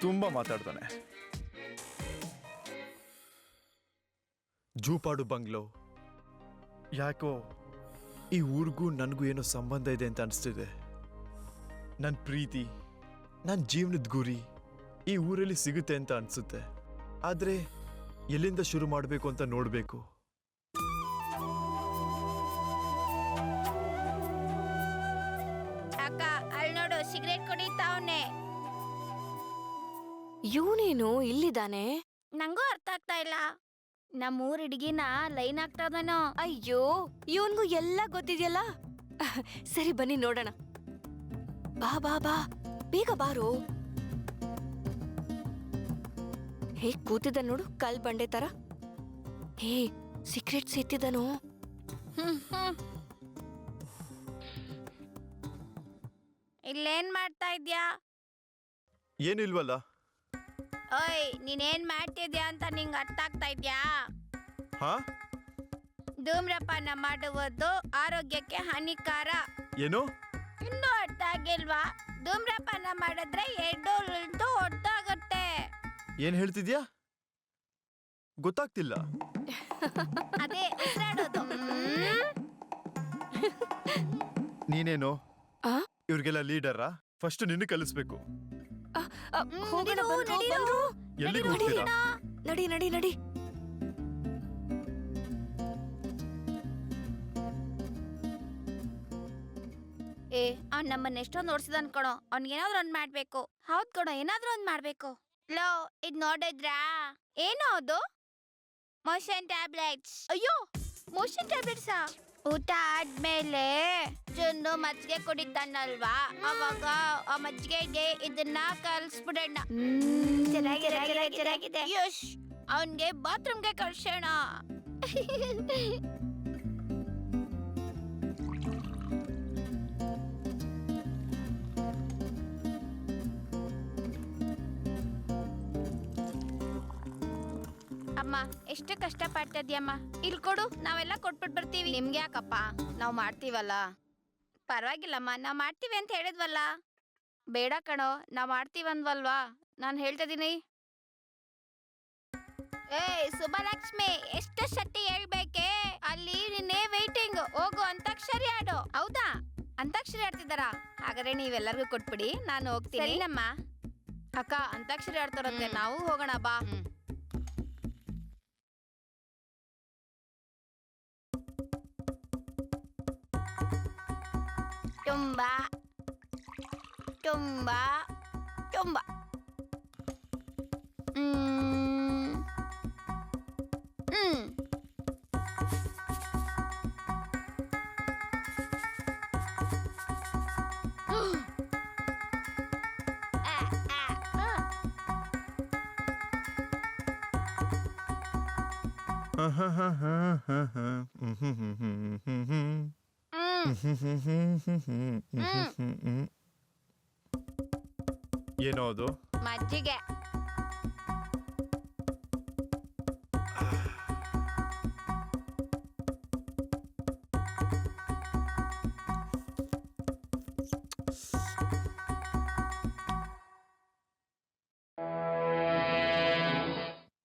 ತುಂಬಾ ಮಾತಾಡ್ತಾನೆ. ಜೂಪಾಡು ಬಂಗ್ಲೋ. ಯಾಕೋ ಈ ಊರಿಗೂ ನನಗೂ ಏನೋ ಸಂಬಂಧ ಇದೆ ಅಂತ ಅನಿಸ್ತಿದೆ. ನನ್ನ ಪ್ರೀತಿ, ನನ್ನ ಜೀವನದ ಗುರಿ ಈ ಊರಲ್ಲಿ ಸಿಗುತ್ತೆ ಅಂತ ಅನ್ಸುತ್ತೆ. ಆದ್ರೆ ಎಲ್ಲಿಂದ ಶುರು ಮಾಡಬೇಕು ಅಂತ ನೋಡ್ಬೇಕು. ಅಕ್ಕ ಅಲ್ಲಿ ನೋಡು, ಸಿಗರೇಟ್ ಕುಡಿತಾವನೆ. ಇವನೇನು ಇಲ್ಲಿದ್ದಾನೆ? ನಂಗೂ ಅರ್ಥ ಆಗ್ತಾ ಇಲ್ಲ. ನಮ್ಮೂರ್ ಹುಡುಗಿನ ಲೈನ್ ಆಗ್ತಾವನೋ. ಅಯ್ಯೋ, ಇವನ್ಗೂ ಎಲ್ಲ ಗೊತ್ತಿದ್ಯಲ್ಲ. ಸರಿ ಬನ್ನಿ ನೋಡೋಣ. ಬಾ ಬಾ ಬಾ, ಬೇಗ ಬಾರೋ. ಹೇಗ್ ಕೂತಿದ್ದ ನೋಡು, ಕಲ್ ಬಂಡೆ ತರ. ಹೇ, ಸಿಗರೇಟ್ ಸೇತಿದನು. ಇಲ್ಲೇನ್ ಮಾಡ್ತಾ ಇದ್ಯಾ? ಏನಿಲ್ವಲ್ಲ. ಓಯ್, ನೀನೇನ್ ಮಾಡ್ತಿದ್ಯಾ ಅಂತ ನಿಂಗೆ ಅರ್ಥ ಆಗ್ತಾ ಇದ್ಯಾ? ಹಾ, ಧೂಮ್ರಪಾನ ಮಾಡುವುದು ಆರೋಗ್ಯಕ್ಕೆ ಹಾನಿಕಾರ. ಏನು? ಇನ್ನೂ ಅರ್ಥ ಆಗಿಲ್ವಾ? ಧೂಮ್ರಪಾನ ಮಾಡಿದ್ರೆ ಎಡ್ಡು ಹೊಟ್ಟಾಗುತ್ತೆ. ಏನ್ ಹೇಳ್ತಿದ್ಯಾ? ಗೊತ್ತಾಗ್ತಿಲ್ಲ. ಅದೇ ಉಸಿರಾಡೋದು. ನೀನೇನು ಆ? ಇವ್ರಿಗೆಲ್ಲ ಲೀಡರಾ? ಫಸ್ಟ್ ನಿನ್ನ ಕಲಿಸ್ಬೇಕು. ಹೋಗೋಣ, ನಡೀರು, ಬಂದ್ರು, ನಡೀರು. ಬಂದ್ರು. ಎಲ್ಲಿಗೆ ನಡಿ, ಹೋಗ್ತೀರಾ? ನಡಿ ನಡಿ ನಡಿ. ಏ, ಅವ್ನ್ ನಮ್ಮನ್ನ ಎಷ್ಟೊಂದು ನೋಡ್ಸಿದ ಅನ್ಕೊಳೋ. ಅವ್ನಿಗೇನಾದ್ರೂ ಒಂದ್ ಮಾಡ್ಬೇಕು. ಹೌದ್ ಕೊಡೋ, ಏನಾದ್ರೂ ಒಂದ್ ಮಾಡ್ಬೇಕು. ಲೋ, ಇದ್ ನೋಡಿದ್ರಾ? ಏನೋ ಅದು? Motion tablets. ಅಯ್ಯೋ, ಮೋಷನ್ ಟ್ಯಾಬ್ಲೆಟ್ಸಾ? ಊಟ ಆದ್ಮೇಲೆ ಚುನ್ನು ಮಜ್ಜಿಗೆ ಕುಡಿತಾನಲ್ವಾ, ಅವಾಗ ಆ ಮಜ್ಜಿಗೆಗೆ ಇದನ್ನ ಕಲ್ಸ್ಬಿಡೋಣ. ಚೆನ್ನಾಗಿದೆ. ಯಶ್, ಅವನ್ಗೆ ಬಾತ್ರೂಮ್ಗೆ ಕಳ್ಸೋಣ. ಅಮ್ಮ, ಎಷ್ಟು ಕಷ್ಟ ಪಡ್ತದ್ಯಮ್ಮ. ಇಲ್ಲಿ ಕೊಡು, ನಾವೆಲ್ಲ ಕೊಟ್ಬಿಟ್ಟು ಬರ್ತೀವಿ. ನಿಮ್ಗೆ ಯಾಕಪ್ಪ, ನಾವು ಮಾಡ್ತೀವಲ್ಲ. ಪರವಾಗಿಲ್ಲಮ್ಮ, ನಾವು ಮಾಡ್ತೀವಿ ಅಂತ ಹೇಳಿದ್ವಲ್ಲ. ಬೇಡ ಕಣೋ, ನಾವು ಮಾಡ್ತೀವಂದ್ವಲ್ವಾ. ನಾನು ಹೇಳ್ತಿದ್ದೀನಿ. ಏಯ್ ಸುಬ್ಬಲಕ್ಷ್ಮಿ, ಎಷ್ಟು ಸತಿ ಹೇಳ್ಬೇಕೆ? ಅಲ್ಲಿ ನಿನ್ನೆ ವೈಟಿಂಗ್. ಹೋಗು, ಅಂತಾಕ್ಷರಿ ಆಡು. ಹೌದಾ? ಅಂತಾಕ್ಷರಿ ಆಡ್ತಿದ್ದಾರಾ? ಹಾಗಾದ್ರೆ ನೀವೆಲ್ಲರಿಗೂ ಕೊಟ್ಬಿಡಿ, ನಾನು ಹೋಗ್ತೀನಿ. ನಮ್ಮ ಅಕ್ಕ ಅಂತಾಕ್ಷರಿ ಆಡ್ತಾರಂತೆ, ನಾವು ಹೋಗೋಣ ಬಾ. ತುಂಬಾ ತುಂಬಾ ತುಂಬಾ ಏನೋ ಅದು? ಮಜ್ಜಿಗೆ.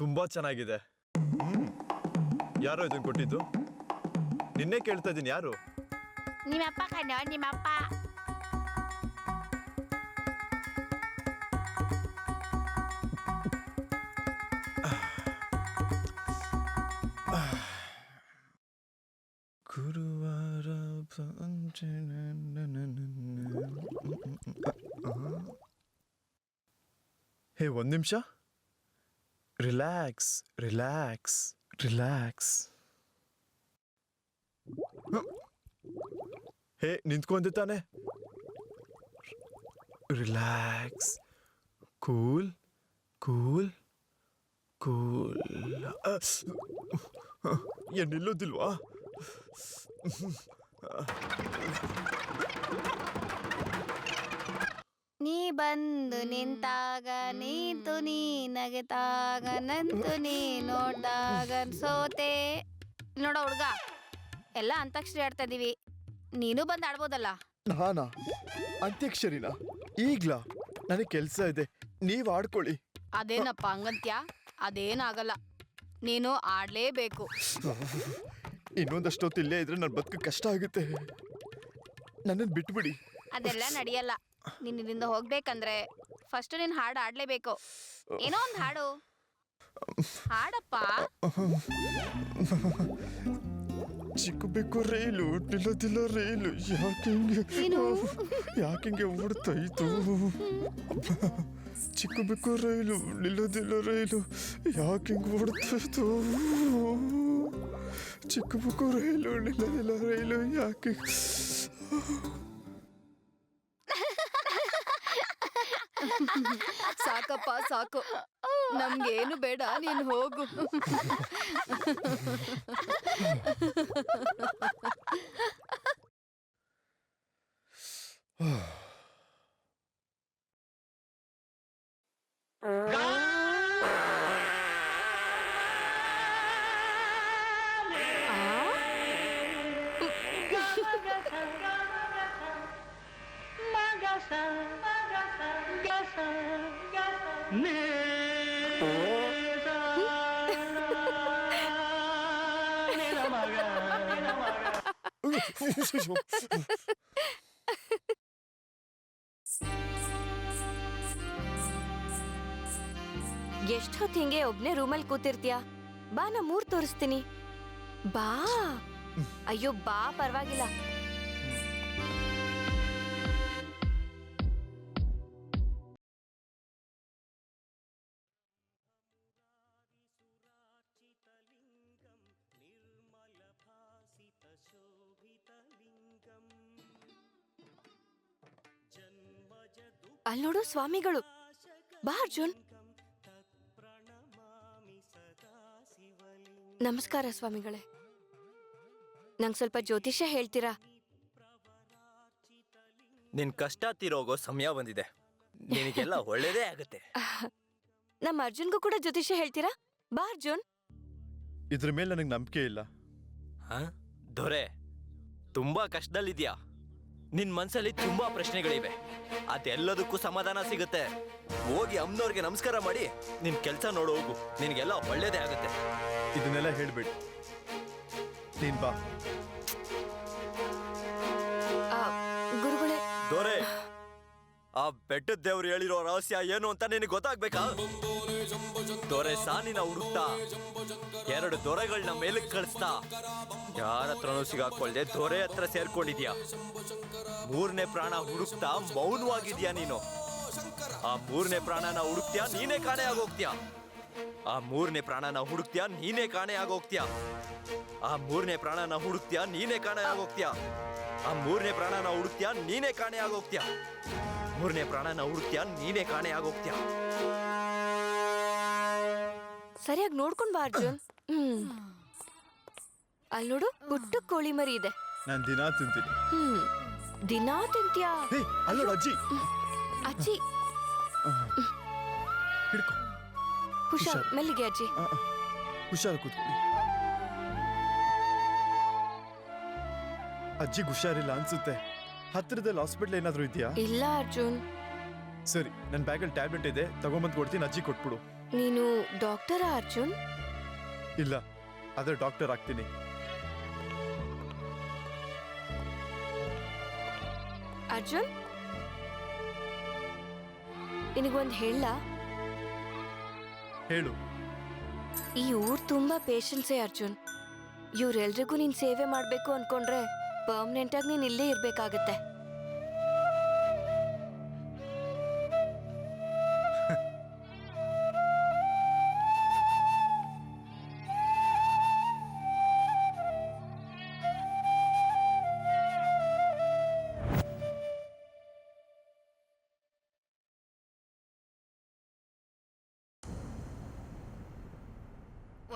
ತುಂಬಾ ಚೆನ್ನಾಗಿದೆ. ಯಾರೋ ಇದನ್ನ ಕೊಟ್ಟಿದ್ದು? ನಿನ್ನೆ ಕೇಳ್ತಾ ಇದೀನಿ, ಯಾರು? ನಿಮ್ಮಪ್ಪ ಕಣೋ, ನಿಮ್ಮಪ್ಪ. ಗುರುವಾರ ಹೇ, ಒಂದ್ ನಿಮಿಷ. Relax relax relax. ಹೇ, ನಿಂತ್ಕೊಂಡೆ ತಾನೆ? ರಿಲ್ಯಾಕ್ಸ್. Cool cool cool. ಏನ್ ನಿಲ್ಲೋದಿಲ್ವಾ? ನೀ ಬಂದು ನಿಂತಾಗ, ನೀತು ನೀ ನಗತಾಗ, ನಂತು ನೀ ನೋಡ್ದಾಗ ಸೋತೆ. ನೋಡೋ ಹುಡ್ಗ, ಎಲ್ಲ ಅಂತಾಕ್ಷರಿ ಆಡ್ತಾ ಇದೀವಿ. ನೀನು ಬಂದು ಆಡ್ಬೋದಲ್ಲ. ನಾನಾ? ಅಂತ್ಯಕ್ಷರಿನ? ಈಗ್ಲಾ? ನನಗೆ ಕೆಲ್ಸ ಇದೆ. ನೀವ್ ಆಡ್ಕೊಳ್ಳಿ. ಅದೇನಪ್ಪ ಹಂಗಂತ್ಯ? ಅದೇನಾಗಲ್ಲ, ನೀನು ಆಡ್ಲೇಬೇಕು. ಇನ್ನೊಂದಷ್ಟೊತ್ತು ಇಲ್ಲೇ ಇದ್ರೆ ನನ್ನ ಬದುಕು ಕಷ್ಟ ಆಗುತ್ತೆ. ನನ್ನನ್ನು ಬಿಟ್ಬಿಡಿ. ಅದೆಲ್ಲ ನಡೆಯಲ್ಲ. ನೀನ್ ಇಲ್ಲಿಂದ ಹೋಗ್ಬೇಕಂದ್ರೆ ಫಸ್ಟ್ ನೀನ್ ಹಾಡು ಆಡ್ಲೇಬೇಕು. ಏನೋ ಒಂದ್ ಹಾಡು ಹಾಡಪ್ಪ. ಚಿಕ್ಕ ಬೆಕ್ಕು ರೈಲು ನಿಲ್ಲೋದಿಲ್ಲ ರೈಲು ಯಾಕಿಂಗೆ ಓಡ್ತಾಯಿತು. ಚಿಕ್ಕ ಬೆಕ್ಕು ರೈಲು ನಿಲ್ಲೋದಿಲ್ಲ ರೈಲು ಯಾಕಿಂಗೆ ಓಡ್ತಾಯಿತು. ಚಿಕ್ಕ ಬೆಕ್ಕು ರೈಲು ನಿಲ್ಲೋದಿಲ್ಲ ರೈಲು ಯಾಕೆ. ಸಾಕಪ್ಪ ಸಾಕು, ನಮ್ಗೇನು ಬೇಡ, ನೀನು ಹೋಗು. ಎಷ್ಟೊತ್ತು ಹಿಂಗೆ ಒಬ್ನೇ ರೂಮಲ್ಲಿ ಕೂತಿರ್ತೀಯ? ಬಾ, ನಾ ಮೂರ್ ತೋರಿಸ್ತೀನಿ. ಬಾ. ಅಯ್ಯೋ ಬಾ, ಪರವಾಗಿಲ್ಲ. ಅಲ್ಲಿ ನೋಡು ಸ್ವಾಮಿಗಳು. ಬಾ ಅರ್ಜುನ್. ನಮಸ್ಕಾರ ಸ್ವಾಮಿಗಳೇ. ನಂಗೆ ಸ್ವಲ್ಪ ಜ್ಯೋತಿಷ್ಯ ಹೇಳ್ತೀರಾ? ನಿನ್ ಕಷ್ಟ ತೀರೋಗೋ ಸಮಯ ಬಂದಿದೆ. ನಿನಗೆಲ್ಲ ಒಳ್ಳೇದೇ ಆಗುತ್ತೆ. ನಮ್ಮ ಅರ್ಜುನ್ಗೂ ಕೂಡ ಜ್ಯೋತಿಷ್ಯ ಹೇಳ್ತೀರಾ? ಬಾ ಅರ್ಜುನ್. ಇದ್ರ ಮೇಲೆ ನನಗೆ ನಂಬಿಕೆ ಇಲ್ಲ. ದೊರೆ, ತುಂಬಾ ಕಷ್ಟದಲ್ಲಿದ್ಯಾ. ನಿನ್ ಮನ್ಸಲ್ಲಿ ತುಂಬಾ ಪ್ರಶ್ನೆಗಳಿವೆ. ಅದೆಲ್ಲದಕ್ಕೂ ಸಮಾಧಾನ ಸಿಗುತ್ತೆ. ಹೋಗಿ ಅಮ್ಮನವ್ರಿಗೆ ನಮಸ್ಕಾರ ಮಾಡಿ ನಿನ್ ಕೆಲ್ಸ ನೋಡು ಹೋಗು. ನಿನ್ಗೆಲ್ಲ ಒಳ್ಳೇದೇ ಆಗುತ್ತೆ. ಇದನ್ನೆಲ್ಲ ಹೇಳ್ಬೇಡಿ, ನೀನ್ ಬಾ. ಗುರುಗಳೇ. ದೊರೆ, ಆ ಬೆಟ್ಟದ ದೇವ್ರು ಹೇಳಿರೋ ರಹಸ್ಯ ಏನು ಅಂತ ನಿನಗೆ ಗೊತ್ತಾಗ್ಬೇಕಾ? ದೊರೆ ಸಾನಿನ ಹುಡುಕ್ತಾ 2 ದೊರೆಗಳನ್ನ ಮೇಲಕ್ಕೆ ಕಳಿಸ್ತಾ ಯಾರ ಹತ್ರನೂ ಸಿಗಾಕೊಳ್ದೆ ದೊರೆ ಹತ್ರ ಸೇರ್ಕೊಂಡಿದ್ಯಾ. 3ನೇ ಪ್ರಾಣ ಹುಡುಕ್ತಾ ಮೌನವಾಗಿದ್ಯಾ ನೀನು. ಆ 3ನೇ ಪ್ರಾಣನ ಹುಡುಕ್ತ್ಯಾ, ನೀನೇ ಕಾಣೆ ಆಗೋಗ್ತ್ಯಾ. ಆ 3ನೇ ಪ್ರಾಣನ ಹುಡುಕ್ತ್ಯಾ, ನೀನೇ ಕಾಣೆ ಆಗೋಗ್ತ್ಯಾ. ಆ 3ನೇ ಪ್ರಾಣನ ಹುಡುಕ್ತ್ಯಾ, ನೀನೇ ಕಾಣೆ ಆಗೋಗ್ತ್ಯಾ. ಆ 3ನೇ ಪ್ರಾಣನ ಹುಡುಕ್ತ್ಯಾ, ನೀನೇ ಕಾಣೆ ಆಗೋಗ್ತ್ಯಾ. 3ನೇ ಪ್ರಾಣನ ಹುಡುಕ್ತ್ಯಾ, ನೀನೇ ಕಾಣೆ ಆಗೋಗ್ತ್ಯಾ. ಸರಿಯಾಗಿ ನೋಡ್ಕೊಂಡ್ ಬಾ ಅರ್ಜುನ್. ಅಲ್ಲಿ ನೋಡು, ಪುಟ್ಟ ಕೋಳಿ ಮರಿ ಇದೆ. ನಾನು ದಿನಾ ತಿಂತೀನಿ. ದಿನಾ ತಿಂತ್ಯಾ? ಅಲ್ಲೋಡು ಅಜ್ಜಿ. ಅಜ್ಜಿ ಹಿಡ್ಕೊ. ಹುಷಾರ್, ಮೆಲ್ಲಿಗೆ ಅಜ್ಜಿ. ಹುಷಾರು ಕೂತ್ಕೊಳ್ಳಿ. ಅಜ್ಜಿಗೆ ಹುಷಾರಿಲ್ಲ ಅನ್ಸುತ್ತೆ. ಹತ್ತಿರದಲ್ಲಿ ಹಾಸ್ಪಿಟಲ್ ಏನಾದ್ರೂ ಇದೆಯಾ? ಇಲ್ಲ ಅರ್ಜುನ್. ಸರಿ, ನನ್ನ ಬ್ಯಾಗಲ್ಲಿ ಟ್ಯಾಬ್ಲೆಟ್ ಇದೆ, ತಗೊಂಬಂದು ಕೊಡ್ತೀನಿ. ಅಜ್ಜಿ ಕೊಟ್ಬಿಡು. ನೀನು ಡಾಕ್ಟರಾ ಅರ್ಜುನ್? ಇಲ್ಲ, ಆದ್ರೆ ಡಾಕ್ಟರ್ ಆಗ್ತೀನಿ. ಅರ್ಜುನ್, ನಿನಗೊಂದು ಹೇಳ. ಹೇಳು. ಈ ಊರ್ ತುಂಬಾ ಪೇಷನ್ಸೇ ಅರ್ಜುನ್. ಇವ್ರೆಲ್ರಿಗೂ ನೀನ್ ಸೇವೆ ಮಾಡ್ಬೇಕು ಅನ್ಕೊಂಡ್ರೆ ಪರ್ಮನೆಂಟ್ ಆಗಿ ನೀನ್ ಇಲ್ಲೇ ಇರ್ಬೇಕಾಗತ್ತೆ.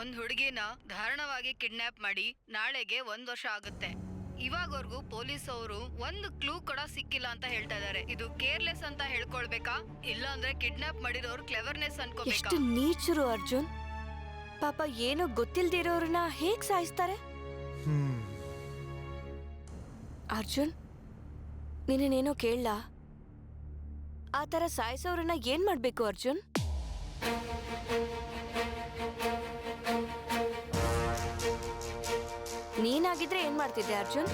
ಒಂದ್ ಹುಡುಗಿನ ದಾರುಣವಾಗಿ ಕಿಡ್ನಾಪ್ ಮಾಡಿ ನಾಳೆಗೆ 1 ವರ್ಷ ಆಗುತ್ತೆ. ಇವಾಗವರೆಗೂ ಪೊಲೀಸ್ ಅವರು ಒಂದು ಕ್ಲೂ ಕೂಡ ಸಿಕ್ಕಿಲ್ಲ ಅಂತ ಹೇಳ್ತಾ ಇದಾರೆ. ಇದು ಕೇರ್ಲೆಸ್ ಅಂತ ಹೇಳ್ಕೊಳ್ಬೇಕಾ, ಇಲ್ಲ ಅಂದ್ರೆ ಕಿಡ್ನಾಪ್ ಮಾಡಿರೋರು ಕ್ಲೆವರ್ನೆಸ್ ಅನ್ಕೋಬೇಕಾ? ಎಷ್ಟು ನೀಚರು ಅರ್ಜುನ್. ಪಾಪ ಏನೋ ಗೊತ್ತಿಲ್ದಿರೋರನ್ನ ಹೇಗ್ ಸಾಯಿಸ್ತಾರೆ. ಅರ್ಜುನ್, ನಿನ್ನೇನೋ ಕೇಳಲ್ಲ. ಆ ತರ ಸಾಯಿಸೋರನ್ನ ಏನ್ ಮಾಡ್ಬೇಕು ಅರ್ಜುನ್? ನೀನಾಗಿದ್ರೆ ಏನ್ ಮಾಡ್ತಿದ್ದೆ ಅರ್ಜುನ್?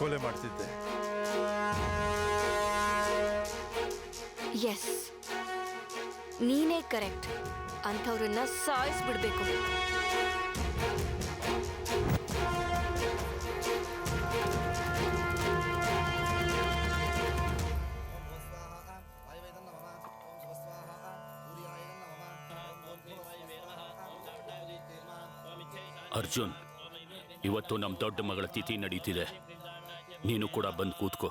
ಕೊಲೆ ಮಾಡ್ತಿದ್ದೆ. ಎಸ್, ನೀನೇ ಕರೆಕ್ಟ್. ಅಂಥವ್ರನ್ನ ಸಾಯಿಸ್ಬಿಡ್ಬೇಕು. ಅರ್ಜುನ್, ಇವತ್ತು ನಮ್ಮ ದೊಡ್ಡ ಮಗಳ ತಿಥಿ ನಡೀತಿದೆ. ನೀನು ಕೂಡ ಬಂದು ಕೂತ್ಕೋ.